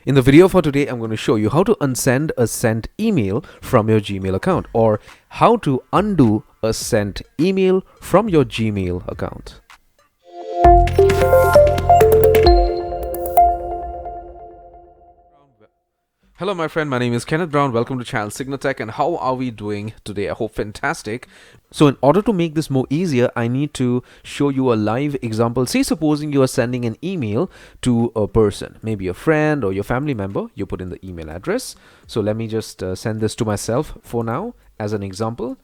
In the video for today, I'm going to show you how to unsend a sent email from your Gmail account, or how to undo a sent email from your Gmail account. Hello my friend, my name is Kenneth Brown. Welcome to channel CygnaTech, and how are we doing today? I hope fantastic. So in order to make this more easier, I need to show you a live example. Say supposing you are sending an email to a person, maybe a friend or your family member. You put in the email address. So let me just send this to myself for now as an example.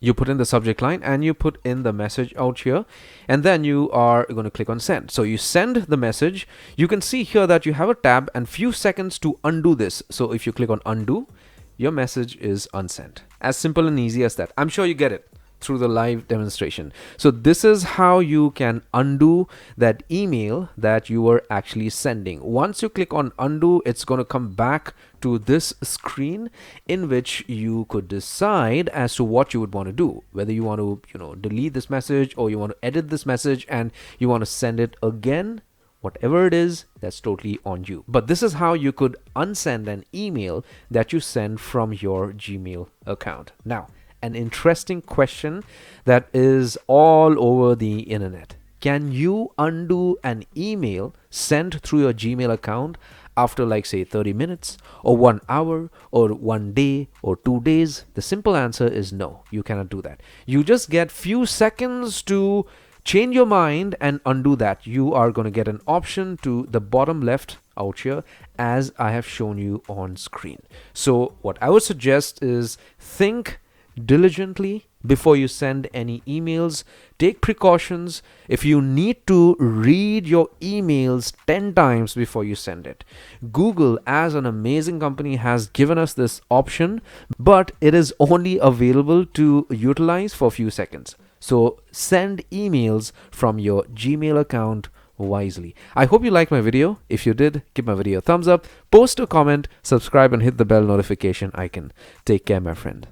You put in the subject line and you put in the message out here, and then you are going to click on send. So you send the message. You can see here that you have a tab and few seconds to undo this. So if you click on undo, your message is unsent. As simple and easy as that. I'm sure you get it through the live demonstration. So this is how you can undo that email that you were actually sending. Once you click on undo, it's going to come back to this screen in which you could decide as to what you would want to do, whether you want to delete this message, or you want to edit this message and you want to send it again. Whatever it is, that's totally on you. But this is how you could unsend an email that you send from your Gmail account. Now, an interesting question that is all over the internet. Can you undo an email sent through your Gmail account after, like, say 30 minutes or 1 hour or 1 day or 2 days? The simple answer is no, you cannot do that. You just get few seconds to change your mind and undo that. You are going to get an option to the bottom left out here, as I have shown you on screen. So what I would suggest is think diligently before you send any emails. Take precautions. If you need to read your emails 10 times before you send it. Google, as an amazing company, has given us this option, but it is only available to utilize for a few seconds. So send emails from your Gmail account wisely. I hope you liked my video. If you did, give my video a thumbs up, post a comment, subscribe, and hit the bell notification icon. Take care, my friend.